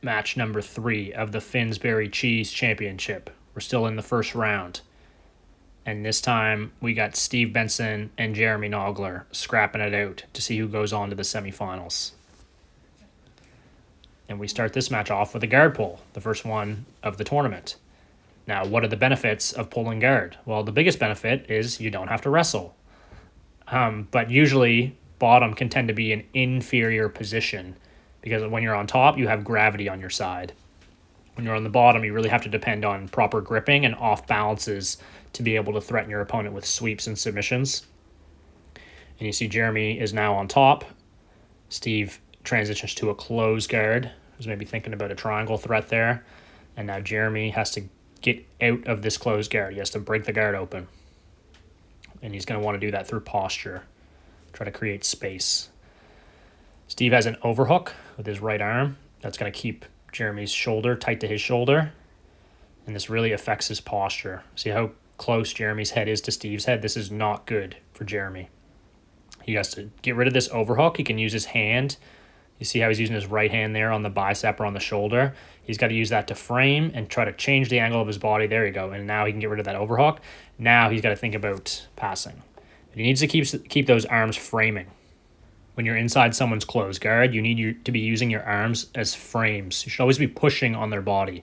match number 3 of the Finsbury Cheese Championship. We're still in the first round. And this time we got Steve Benson and Jeremy Naugler scrapping it out to see who goes on to the semifinals. And we start this match off with a guard pull, the first one of the tournament. Now, what are the benefits of pulling guard? Well, the biggest benefit is you don't have to wrestle. But usually, bottom can tend to be an inferior position because when you're on top, you have gravity on your side. When you're on the bottom, you really have to depend on proper gripping and off balances to be able to threaten your opponent with sweeps and submissions. And you see Jeremy is now on top. Steve transitions to a closed guard. He's maybe thinking about a triangle threat there. And now Jeremy has to get out of this closed guard. He has to break the guard open. And he's going to want to do that through posture. Try to create space. Steve has an overhook with his right arm. That's going to keep Jeremy's shoulder tight to his shoulder. And this really affects his posture. See how close Jeremy's head is to Steve's head? This is not good for Jeremy. He has to get rid of this overhook. He can use his hand. You see how he's using his right hand there on the bicep or on the shoulder. He's got to use that to frame and try to change the angle of his body. There you go. And now he can get rid of that overhook. Now he's got to think about passing. But he needs to keep those arms framing. When you're inside someone's closed guard, you need to be using your arms as frames. You should always be pushing on their body.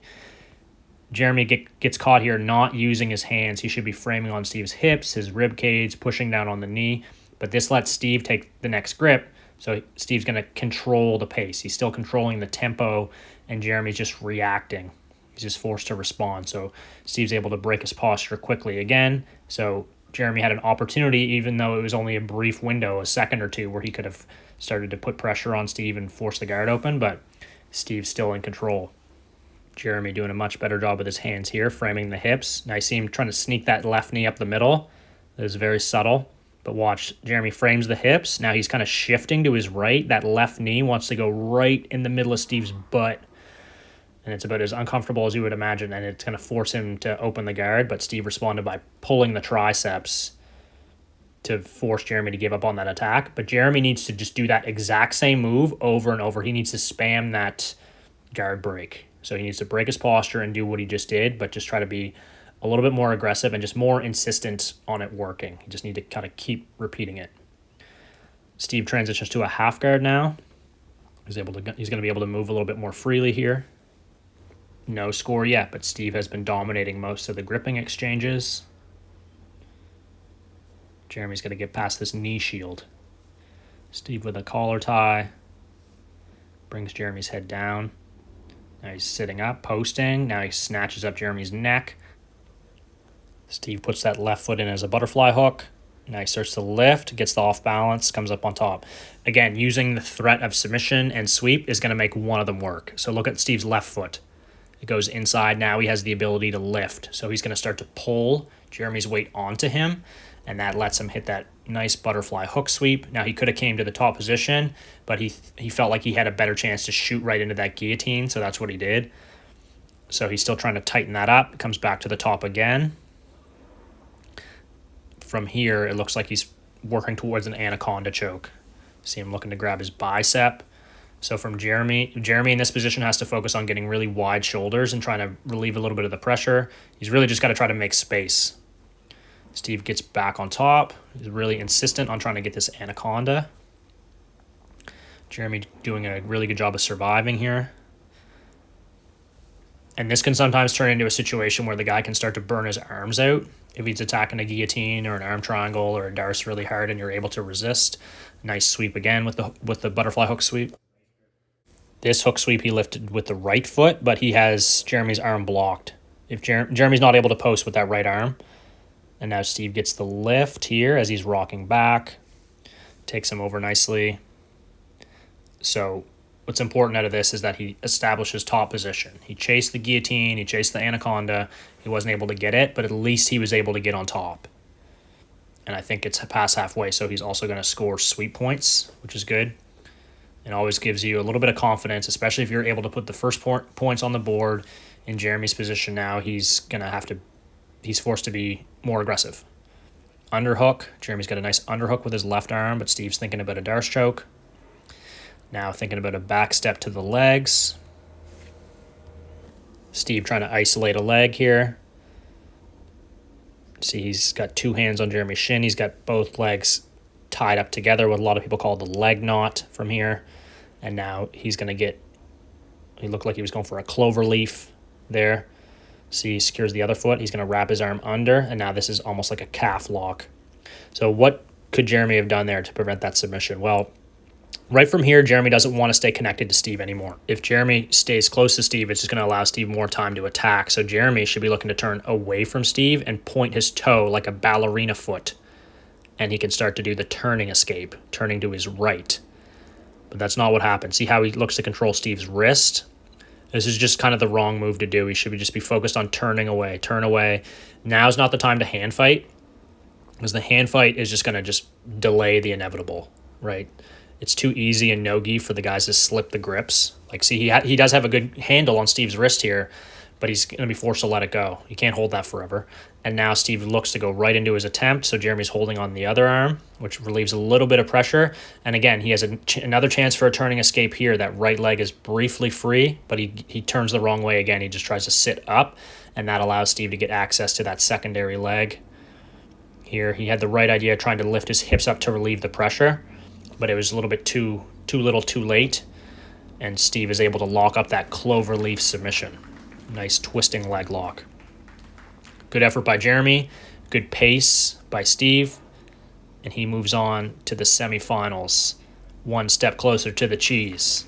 Jeremy gets caught here not using his hands. He should be framing on Steve's hips, his rib cage, pushing down on the knee. But this lets Steve take the next grip. So Steve's going to control the pace. He's still controlling the tempo, and Jeremy's just reacting. He's just forced to respond. So Steve's able to break his posture quickly again. So Jeremy had an opportunity, even though it was only a brief window, a second or two, where he could have started to put pressure on Steve and force the guard open, but Steve's still in control. Jeremy doing a much better job with his hands here, framing the hips. Now I see him trying to sneak that left knee up the middle. That is very subtle. But watch, Jeremy frames the hips. Now he's kind of shifting to his right. That left knee wants to go right in the middle of Steve's butt. And it's about as uncomfortable as you would imagine. And it's going to force him to open the guard. But Steve responded by pulling the triceps to force Jeremy to give up on that attack. But Jeremy needs to just do that exact same move over and over. He needs to spam that guard break. So he needs to break his posture and do what he just did, but just try to be a little bit more aggressive and just more insistent on it working. You just need to kind of keep repeating it. Steve transitions to a half guard now. He's going to be able to move a little bit more freely here. No score yet, but Steve has been dominating most of the gripping exchanges. Jeremy's going to get past this knee shield. Steve with a collar tie. Brings Jeremy's head down. Now he's sitting up, posting. Now he snatches up Jeremy's neck. Steve puts that left foot in as a butterfly hook. Now he starts to lift, gets the off balance, comes up on top. Again, using the threat of submission and sweep is going to make one of them work. So look at Steve's left foot. It goes inside. Now he has the ability to lift. So he's going to start to pull Jeremy's weight onto him, and that lets him hit that nice butterfly hook sweep. Now he could have came to the top position, but he felt like he had a better chance to shoot right into that guillotine, so that's what he did. So he's still trying to tighten that up. Comes back to the top again. From here, it looks like he's working towards an anaconda choke. See him looking to grab his bicep. So from Jeremy in this position has to focus on getting really wide shoulders and trying to relieve a little bit of the pressure. He's really just got to try to make space. Steve gets back on top. He's really insistent on trying to get this anaconda. Jeremy doing a really good job of surviving here. And this can sometimes turn into a situation where the guy can start to burn his arms out if he's attacking a guillotine or an arm triangle or a darce really hard and you're able to resist. Nice sweep again with the butterfly hook sweep. This hook sweep he lifted with the right foot, but he has Jeremy's arm blocked. If Jeremy's not able to post with that right arm. And now Steve gets the lift here as he's rocking back. Takes him over nicely. So what's important out of this is that he establishes top position. He chased the guillotine, he chased the anaconda. He wasn't able to get it, but at least he was able to get on top. And I think it's past halfway, so he's also going to score sweep points, which is good. It always gives you a little bit of confidence, especially if you're able to put the first points on the board. In Jeremy's position now, he's forced to be more aggressive. Underhook. Jeremy's got a nice underhook with his left arm, but Steve's thinking about a darce choke. Now thinking about a back step to the legs. Steve trying to isolate a leg here. See, he's got two hands on Jeremy's shin. He's got both legs tied up together, what a lot of people call the leg knot from here. And now he's going to get, he looked like he was going for a clover leaf there. See, he secures the other foot. He's going to wrap his arm under, and now this is almost like a calf lock. So what could Jeremy have done there to prevent that submission? Well, right from here, Jeremy doesn't want to stay connected to Steve anymore. If Jeremy stays close to Steve, it's just going to allow Steve more time to attack. So Jeremy should be looking to turn away from Steve and point his toe like a ballerina foot. And he can start to do the turning escape, turning to his right. But that's not what happened. See how he looks to control Steve's wrist? This is just kind of the wrong move to do. He should just be focused on turning away, turn away. Now's not the time to hand fight, because the hand fight is just going to just delay the inevitable, right? It's too easy and no-gi for the guys to slip the grips. Like, see, he does have a good handle on Steve's wrist here, but he's going to be forced to let it go. He can't hold that forever. And now Steve looks to go right into his attempt, so Jeremy's holding on the other arm, which relieves a little bit of pressure. And again, he has another chance for a turning escape here. That right leg is briefly free, but he turns the wrong way again. He just tries to sit up, and that allows Steve to get access to that secondary leg. Here, he had the right idea, trying to lift his hips up to relieve the pressure, but it was a little bit too little too late, and Steve is able to lock up that clover leaf submission. Nice twisting leg lock. Good effort by Jeremy, good pace by Steve, and he moves on to the semifinals, one step closer to the cheese.